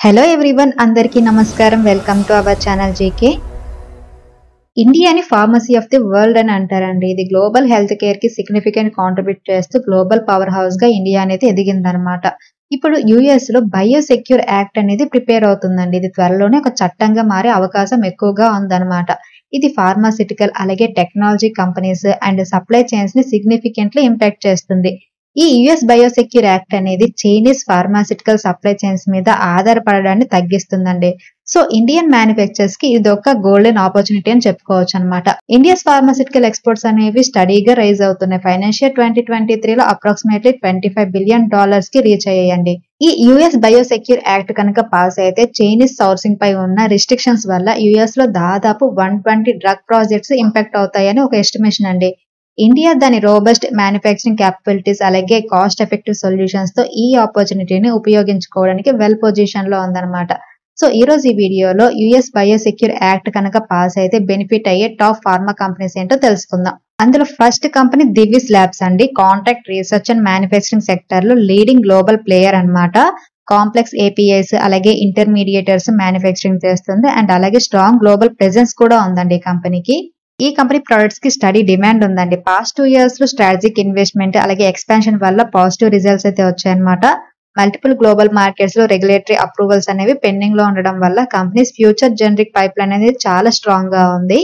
Hello everyone, అందరికీ నమస్కారం. Welcome to our channel GK. ఇండియాని ఫార్మసీ ఆఫ్ ది వరల్డ్ అని అంటారండి. ఇది గ్లోబల్ హెల్త్ కేర్ కి సిగ్నిఫికెంట్ కాంట్రిబ్యూట్ చేస్తూ గ్లోబల్ పవర్ హౌస్ గా ఇండియా అనేది ఎదిగిందనమాట. ఇప్పుడు యుఎస్ లో బయోసెక్యూర్ యాక్ట్ అనేది ప్రిపేర్ అవుతుందండి. ఇది త్వరలోనే ఒక చట్టంగా మారే అవకాశం ఎక్కువగా ఉందన్నమాట. ఇది ఫార్మాసిటికల్ అలాగే technology companies and supply chains ని సిగ్నిఫికెంట్లీ ఇంపాక్ట్ చేస్తుంది. ఈ యుఎస్ బయోసెక్యూర్ యాక్ట్ అనేది చైనీస్ ఫార్మాసిటికల్ సప్లై చైన్స్ మీద ఆధారపడడాన్ని తగ్గిస్తుందండి. సో ఇండియన్ మ్యానుఫ్యాక్చర్స్ కి ఇది ఒక గోల్డెన్ ఆపర్చునిటీ అని చెప్పుకోవచ్చు అనమాట. ఇండియాస్ ఫార్మాసిటికల్ ఎక్స్పోర్ట్స్ అనేవి స్టడీగా రైజ్ అవుతున్నాయి. ఫైనాన్షియల్ 2023లో అప్రాక్సిమేట్లీ $25 బిలియన్ కి రీచ్ అయ్యాయండి. ఈ యుఎస్ బయోసెక్యూర్ యాక్ట్ కనుక పాస్ అయితే చైనీస్ సోర్సింగ్ పై ఉన్న రిస్ట్రిక్షన్స్ వల్ల యుఎస్ లో దాదాపు 120 డ్రగ్ ప్రాజెక్ట్స్ ఇంపాక్ట్ అవుతాయని ఒక ఎస్టిమేషన్ అండి. ఇండియా దాని రోబస్ట్ మ్యానుఫ్యాక్చరింగ్ క్యాపబిలిటీస్ అలాగే కాస్ట్ ఎఫెక్టివ్ సొల్యూషన్స్ తో ఈ ఆపర్చునిటీని ఉపయోగించుకోవడానికి వెల్ పొజిషన్ లో ఉందన్నమాట. సో ఈ రోజు ఈ వీడియోలో యుఎస్ బయోసెక్యూర్ యాక్ట్ కనుక పాస్ అయితే బెనిఫిట్ అయ్యే టాప్ ఫార్మా కంపెనీస్ ఏంటో తెలుసుకుందాం. అందులో ఫస్ట్ కంపెనీ దివిస్ ల్యాబ్స్ అండి. Contract research and manufacturing sector లో లీడింగ్ గ్లోబల్ ప్లేయర్ అన్నమాట. కాంప్లెక్స్ ఏపీఐస్ అలాగే ఇంటర్మీడియేటర్స్ మ్యానుఫ్యాక్చరింగ్ చేస్తుంది అండ్ అలాగే స్ట్రాంగ్ గ్లోబల్ ప్రెజెన్స్ కూడా ఉందండి ఈ కంపెనీకి. ఈ కంపెనీ ప్రొడక్ట్స్ కి స్టడీ డిమాండ్ ఉందండి. పాస్ట్ 2 years లో స్ట్రాటజిక్ ఇన్వెస్ట్మెంట్ అలాగే ఎక్స్పాన్షన్ వల్ల పాజిటివ్ రిజల్ట్స్ అయితే వచ్చాయన్నమాట. మల్టిపుల్ గ్లోబల్ మార్కెట్స్ లో రెగ్యులేటరీ అప్రూవల్స్ అనేవి పెండింగ్ లో ఉండడం వల్ల companies future generic pipe line అనేది చాలా స్ట్రాంగ్ గా ఉంది.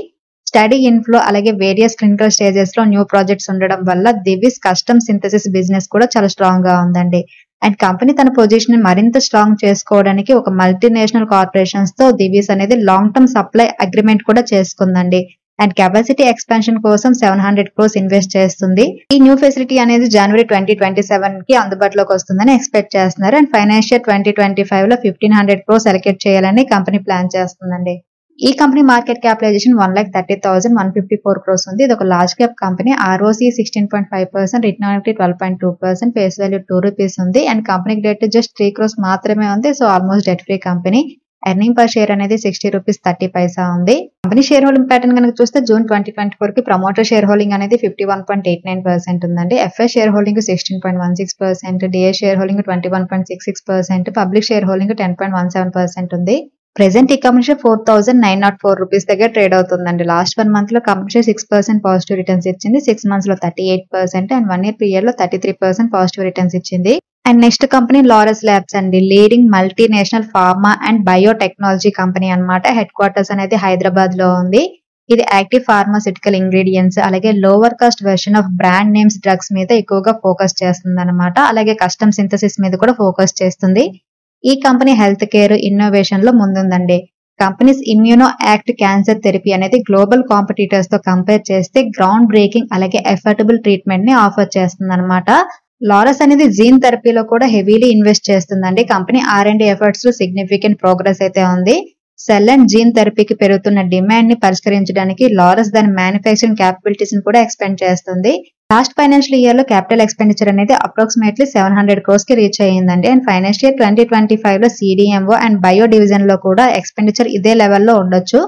స్టడీ ఇన్ఫ్లో అలాగే వేరియస్ క్లినికల్ స్టేజెస్ లో న్యూ ప్రాజెక్ట్స్ ఉండడం వల్ల దివిస్ కస్టమ్ సింథసిస్ బిజినెస్ కూడా చాలా స్ట్రాంగ్ గా ఉందండి. అండ్ కంపెనీ తన పొజిషన్ మరింత స్ట్రాంగ్ చేసుకోవడానికి ఒక మల్టీనేషనల్ కార్పొరేషన్స్ తో దివిస్ అనేది లాంగ్ టర్మ్ సప్లై అగ్రిమెంట్ కూడా చేసుకుందండి. అండ్ కెపాసిటీ ఎక్స్పాన్షన్ కోసం 700 crores ఇన్వెస్ట్ చేస్తుంది. ఈ న్యూ ఫెసిలిటీ అనేది జనవరి 2027 కి అందుబాటులోకి వస్తుందని ఎక్స్పెక్ట్ చేస్తున్నారు. అండ్ ఫైనాన్షియల్ 2025 లో 1500 crores అలొకేట్ చేయాలని కంపెనీ ప్లాన్ చేస్తుందండి. ఈ కంపెనీ మార్కెట్ క్యాపిటలైజేషన్ 1,30,154 crores ఉంది. ఇది ఒక large cap company. ROCE 16.5%, return on equity 12.2%, face value ₹2 ఉంది. అండ్ కంపెనీకి డెట్ జస్ట్ 3 crores మాత్రమే ఉంది. So almost debt free company. Earning per share అనేది ₹60.30 ఉంది. కంపెనీ షేర్ హోల్డింగ్ ప్యాటర్న్ కనుక చూస్తే జూన్ 2024 కి ప్రమోటర్ షేర్ హోల్డింగ్ అనేది 51.89% ఉందండి. F i share holding 16.16%, DI share holding 21.66%, public share holding 10.17% ఉంది. ప్రెసెంట్ ఈ కంపెనీ షేర్ ₹4,904 దగ్గర ట్రేడ్ అవుతుందండి. లాస్ట్ 1 month లో కంపెనీ షేర్ 6% పాజిటివ్ రిటర్న్స్ ఇచ్చింది. 6 months లో 38% అండ్ 1 year పీరియడ్ లో 33% పాజిటివ్ రిటర్న్స్ ఇచ్చింది. And next company Laurus Labs అండి. Leading multinational pharma and biotechnology company అన్నమాట. హెడ్ క్వార్టర్స్ అనేది హైదరాబాద్ లో ఉంది. ఇది యాక్టివ్ ఫార్మాసిటికల్ ఇంగ్రీడియంట్స్ అలాగే lower cost version of brand names drugs మీద ఎక్కువగా ఫోకస్ చేస్తుంది అనమాట. అలాగే కస్టమ్ సింథసిస్ మీద కూడా ఫోకస్ చేస్తుంది. ఈ కంపెనీ హెల్త్ కేర్ ఇన్నోవేషన్ లో ముందుందండి. Companies immuno act cancer therapy అనేది గ్లోబల్ కాంపిటీటర్స్ తో కంపేర్ చేస్తే గ్రౌండ్ బ్రేకింగ్ అలాగే ఎఫర్టబుల్ ట్రీట్మెంట్ ని ఆఫర్ చేస్తుంది అనమాట. లారస్ అనేది జీన్ థెరపీలో కూడా హెవీలీ ఇన్వెస్ట్ చేస్తుందండి. కంపెనీ R&D ఎఫర్ట్స్ లో సిగ్నిఫికెంట్ ప్రోగ్రెస్ అయితే ఉంది. సెల్ అండ్ జీన్ థెరపీకి పెరుగుతున్న డిమాండ్ ని పరిష్కరించడానికి లారస్ దాని మ్యానుఫ్యాక్చరింగ్ క్యాపబిలిటీస్ ని కూడా ఎక్స్పెండ్ చేస్తుంది. లాస్ట్ ఫైనాన్షియల్ ఇయర్ లో క్యాపిటల్ ఎక్స్పెండిచర్ అనేది అప్రాక్సిమేట్లీ 700 crores కి రీచ్ అయ్యిందండి. అండ్ ఫైనాన్షియల్ 2025 లో CDMO అండ్ బయో డివిజన్ లో కూడా ఎక్స్పెండిచర్ ఇదే లెవెల్లో ఉండొచ్చు.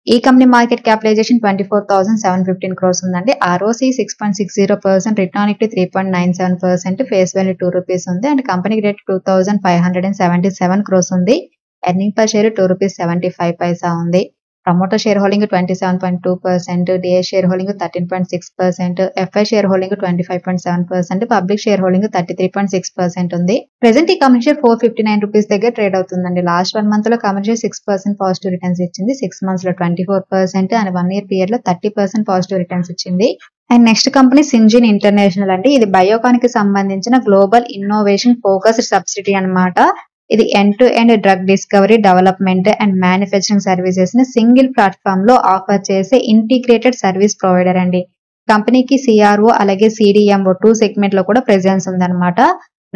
ఈ కంపెనీ మార్కెట్ క్యాపిటలైజేషన్ 24,715 crores ఉందండి. ROCE 6.60%, return on equity 3.97%, face value ₹2 ఉంది. అండ్ కంపెనీకి డెట్ 2,577 crores ఉంది. ఎర్నింగ్ పర్ షేర్ ₹2.75 ఉంది. Promoter share holding 27.2%, DI share holding 13.6%, f i share holding 25.7%, public share holding 33.6% ఉంది. ప్రెసెంట్ ఈ కంపెనీ షేర్ ₹459 దగ్గర trade అవుతుందండి. Last 1 month లో కంపెనీ షేర్ 6% పాజిటివ్ రిటర్న్స్ ఇచ్చింది. 6 months లో 24% అండ్ 1 year పీరియడ్ లో 30% పాజిటివ్ రిటర్న్స్ ఇచ్చింది. And next company Syngene international అండి. ఇది బయోకాన్ కి సంబంధించిన గ్లోబల్ ఇన్నోవేషన్ ఫోకస్డ్ సబ్సిడీ అన్నమాట. ఇది end to end drug discovery, development and manufacturing services ని సింగిల్ ప్లాట్ఫామ్ లో ఆఫర్ చేసే ఇంటిగ్రేటెడ్ సర్వీస్ ప్రొవైడర్ అండి. కంపెనీకి CRO అలాగే CDMO 2 సెగ్మెంట్ లో కూడా ప్రెజెన్స్ ఉందన్నమాట.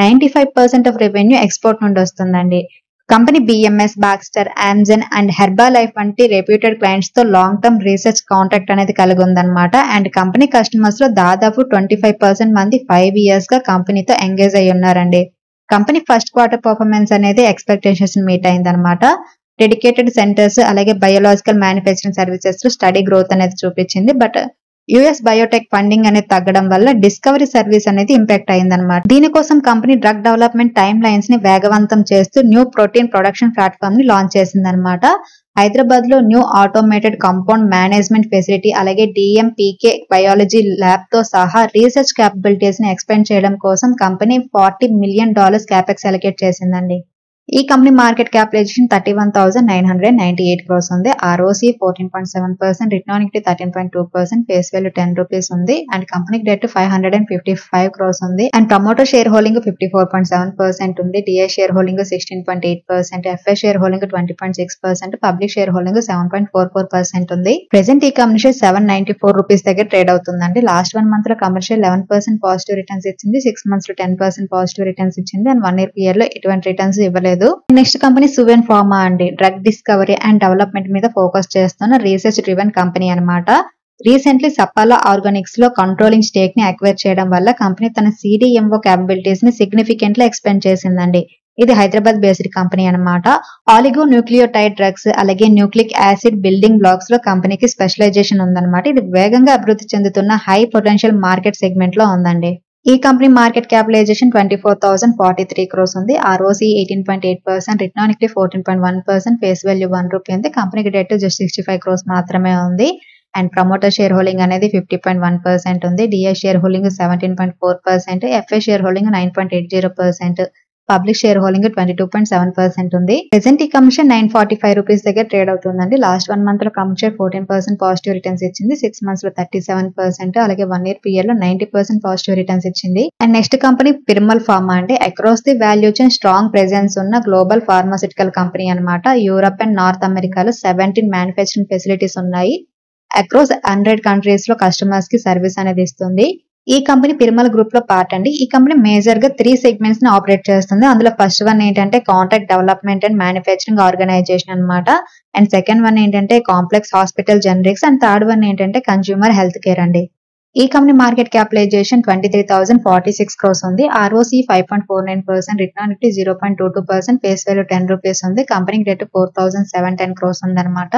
95% ఆఫ్ రెవెన్యూ ఎక్స్పోర్ట్ నుండి వస్తుందండి. Company BMS, Baxter, Amgen and Herbalife వంటి రెప్యూటెడ్ క్లయింట్స్ తో లాంగ్ టర్మ్ రీసెర్చ్ కాంట్రాక్ట్ అనేది కలిగి ఉందన్నమాట. అండ్ కంపెనీ కస్టమర్స్ లో దాదాపు 25% మంది 5 years గా కంపెనీతో ఎంగేజ్ అయి ఉన్నారండి. కంపెనీ ఫస్ట్ క్వార్టర్ పర్ఫార్మెన్స్ అనేది ఎక్స్పెక్టేషన్స్ మీట్ అయిందనమాట. డెడికేటెడ్ సెంటర్స్ అలాగే బయోలాజికల్ మ్యానుఫ్యాక్చరింగ్ సర్వీసెస్ లో స్టడీ గ్రోత్ అనేది చూపించింది. బట్ యుఎస్ బయోటెక్ ఫండింగ్ అనేది తగ్గడం వల్ల డిస్కవరీ సర్వీస్ అనేది ఇంపాక్ట్ అయిందన్నమాట. దీనికోసం company drug development time lines ని వేగవంతం చేస్తూ న్యూ ప్రోటీన్ ప్రొడక్షన్ ప్లాట్ఫామ్ ని లాంచ్ చేసిందనమాట. హైదరాబాద్ లో new automated compound management facility అలాగే డిఎంపీకే బయాలజీ ల్యాబ్ తో సహా రీసెర్చ్ క్యాపబిలిటీస్ ని ఎక్స్పెండ్ చేయడం కోసం కంపెనీ $40 మిలియన్ క్యాపెక్స్ అలొకేట్ చేసిందండి. ఈ కంపెనీ మార్కెట్ క్యాపిటలైజేషన్ 31,998 crores ఉంది. ROC 14.7%, return on equity 13.2%, face value ₹10 ఉంది. అండ్ కంపెనీకి డెట్ 555 crores ఉంది. అండ్ ప్రమోటర్ షేర్ హోల్డింగ్ 54.7% ఉంది. DI share holding 16.8%, f i share holding 20.6%, public share holding 7.44% ఉంది. ప్రెసెంట్ ఈ company share ₹794 దగ్గర ట్రేడ్ అవుతుందండి. లాస్ట్ 1 month లో కమర్షియల్ 11% పాజిటివ్ రిటర్న్స్ ఇచ్చింది, 6 months లో 10% పాజిటివ్ రిటర్న్స్ ఇచ్చింది. అండ్ 1 year పీరియడ్ లో ఎటువంటి రిటర్న్స్ ఇవ్వలేదు. నెక్స్ట్ కంపెనీ సువెన్ ఫార్మా అండి. డ్రగ్ డిస్కవరీ అండ్ డెవలప్మెంట్ మీద ఫోకస్ చేస్తున్న రీసెర్చ్ డ్రివెన్ కంపెనీ అన్నమాట. రీసెంట్లీ సపాలా ఆర్గానిక్స్ లో కంట్రోలింగ్ స్టేక్ ని అక్వైర్ చేయడం వల్ల కంపెనీ తన సిడిఎంఓ క్యాపబిలిటీస్ ని సిగ్నిఫికెంట్లీ ఎక్స్పెండ్ చేసిందండి. ఇది హైదరాబాద్ బేస్డ్ కంపెనీ అన్నమాట. ఆలిగో న్యూక్లియోటైడ్ డ్రగ్స్ అలాగే న్యూక్లిక్ యాసిడ్ బిల్డింగ్ బ్లాక్స్ లో కంపెనీకి స్పెషలైజేషన్ ఉందన్నమాట. ఇది వేగంగా అభివృద్ధి చెందుతున్న హై పొటెన్షియల్ మార్కెట్ సెగ్మెంట్ లో ఉందండి. ఈ కంపెనీ మార్కెట్ క్యాపిటలైజేషన్ 24,043 crores ఉంది. ROC 18.8%, return on equity 14.1%, face value ₹1 ఉంది. కంపెనీకి డెట్ జస్ట్ 65 crores మాత్రమే ఉంది. అండ్ ప్రమోటర్ షేర్ హోల్డింగ్ అనేది 50.1% ఉంది. DI share holding 17.4%, f i share holding 9.80%, public share holding 22.7% ఉంది. ప్రెసెంట్ ఈ కమిషన్ ₹945 దగ్గర ట్రేడ్ అవుతుందండి. లాస్ట్ 1 month లో కమిషన్ 14% పాజిటివ్ రిటర్న్స్ ఇచ్చింది, 6 months లో 37%, అలాగే 1 year పీరియడ్ లో 90% పాజిటివ్ రిటర్న్స్ ఇచ్చింది. And next company Piramal pharma అంటే across the value chain strong presence ఉన్న గ్లోబల్ ఫార్మాసిటికల్ కంపెనీ అన్నమాట. యూరప్ అండ్ నార్త్ అమెరికాలో 17 మ్యానుఫ్యాక్చరింగ్ ఫెసిలిటీస్ ఉన్నాయి. అక్రాస్ 100 కంట్రీస్ లో కస్టమర్స్ కి సర్వీస్ అనేది ఇస్తుంది. ఈ కంపెనీ పిరమల్ గ్రూప్ లో పార్ట్ అండి. ఈ కంపెనీ మేజర్ గా 3 సెగ్మెంట్స్ ని ఆపరేట్ చేస్తుంది. అందులో ఫస్ట్ వన్ ఏంటంటే contract development and manufacturing organisation అన్నమాట. అండ్ సెకండ్ వన్ ఏంటంటే complex hospital generics, and third one ఏంటంటే కన్స్యూమర్ హెల్త్ కేర్ అండి. ఈ కంపెనీ మార్కెట్ క్యాపిటలైజేషన్ 23,046 crores ఉంది. ROC 5.49%, return on equity 0.22%, face value ₹10 ఉంది. కంపెనీకి డెట్ 4,710 crores ఉందన్నమాట.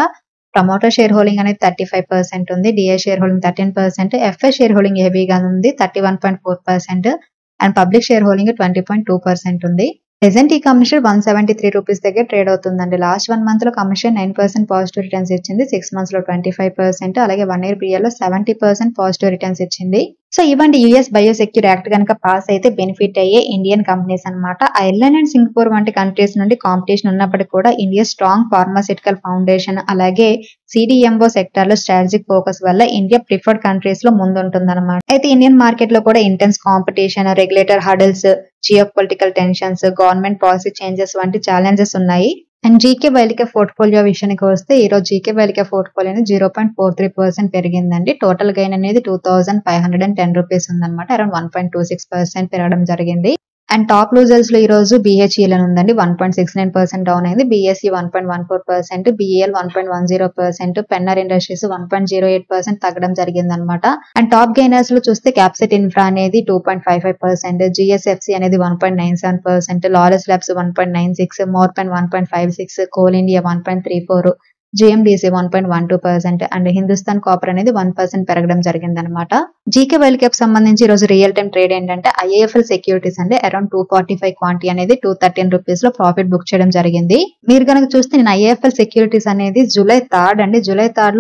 ప్రమోటర్ షేర్ హోల్డింగ్ అనేది 35% ఉంది. DI share holding 13%, FI share holding ఏబీగా ఉంది 31.4%, అండ్ పబ్లిక్ షేర్ హోల్డింగ్ 20.2% ఉంది. ప్రెసెంట్ ఈ కమిషన్ ₹173 దగ్గర ట్రేడ్ అవుతుందండి. లాస్ట్ 1 month లో కమిషన్ 9% పాజిటివ్ రిటర్న్స్ ఇచ్చింది, 6 months లో 25%, అలాగే 1 year పీరియడ్ లో 70% పాజిటివ్ రిటర్న్స్ ఇచ్చింది. సో ఇవంటి యుఎస్ బయోసెక్యూర్ యాక్ట్ కనుక పాస్ అయితే బెనిఫిట్ అయ్యే ఇండియన్ కంపెనీస్ అన్నమాట. ఐర్లాండ్ అండ్ సింగపూర్ వంటి కంట్రీస్ నుండి కాంపిటీషన్ ఉన్నప్పటికీ కూడా ఇండియా స్ట్రాంగ్ ఫార్మాసిటికల్ ఫౌండేషన్ అలాగే సిడిఎంఓ సెక్టర్ లో స్ట్రాటజిక్ ఫోకస్ వల్ల ఇండియా ప్రిఫర్డ్ కంట్రీస్ లో ముందుంటుందన్నమాట. అయితే ఇండియన్ మార్కెట్ లో కూడా intense competition, regulator hurdles, geo political tensions, government policy changes వంటి ఛాలెంజెస్ ఉన్నాయి. అండ్ జీకే వైలికే పోర్ట్ఫోలియో విషయానికి వస్తే ఈ రోజు జీకే వైలికే పోర్ట్ఫోలియో 0.43% పెరిగిందండి. టోటల్ గెయిన్ అనేది ₹2,510 ఉందన్నమాట. అరౌండ్ 1.26% పెరగడం జరిగింది. అండ్ టాప్ లూజర్స్ లో ఈ రోజు బిహెచ్ఈఎల్ అని ఉందండి, 1.69% డౌన్ అయింది. బిఎస్ఈ 1.14%, బిఈఎల్ 1.10%, పెన్నర్ ఇండస్ట్రీస్ 1.08% తగ్గడం జరిగింది అనమాట. అండ్ టాప్ గెయినర్స్ లో చూస్తే క్యాప్సెట్ ఇన్ఫ్రా అనేది 2.55%, జిఎస్ఎఫ్సి అనేది 1.97%, Laurus labs 1.96%, మోర్పెన్ 1.56%, coal India 1.34%, GMDC 1.12%, and Hindustan copper అనేది 1% పెరగడం జరిగిందనమాట. జీకే వైల్ క్యాప్ సంబంధించి ఈ రోజు రియల్ టైం ట్రేడ్ ఏంటంటే ఐఏఎఫ్ఎల్ సెక్యూరిటీస్ అండి అరౌండ్ 245 క్వాంటిటీ అనేది ₹213 లో ప్రాఫిట్ బుక్ చేయడం జరిగింది. మీరు కనుక చూస్తే నేను ఐఏఎఫ్ఎల్ సెక్యూరిటీస్ అనేది జూలై 3rd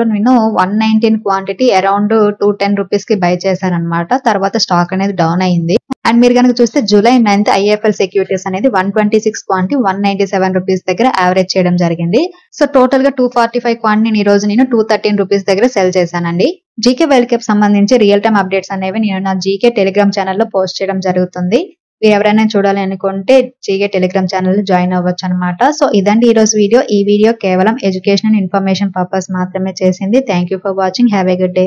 లో నేను 119 క్వాంటిటీ అరౌండ్ ₹210 కి బై చేశాను అనమాట. తర్వాత స్టాక్ అనేది డౌన్ అయింది. అండ్ మీరు కనుక చూస్తే జూలై 9th ఐఏఎఫ్ఎల్ సెక్యూరిటీస్ అనేది 126 క్వాంటిటీ ₹197 దగ్గర యావరేజ్ చేయడం జరిగింది. సో టోటల్ గా 245 క్వాంటిటీ ఈ రోజు నేను ₹213 దగ్గర సెల్ చేశానండి. జీకే వైల్ క్యాప్ సంబంధించి రియల్ టైమ్ అప్డేట్స్ అనేవి నేను నా జీకే టెలిగ్రామ్ ఛానల్లో పోస్ట్ చేయడం జరుగుతుంది. మీరు ఎవరైనా చూడాలి అనుకుంటే జీకే టెలిగ్రామ్ ఛానల్ జాయిన్ అవ్వచ్చు అనమాట. సో ఇదండి ఈ రోజు వీడియో. ఈ వీడియో కేవలం ఎడ్యుకేషన్ అండ్ ఇన్ఫర్మేషన్ పర్పస్ మాత్రమే చేసింది. Thank you for watching. Have a good day.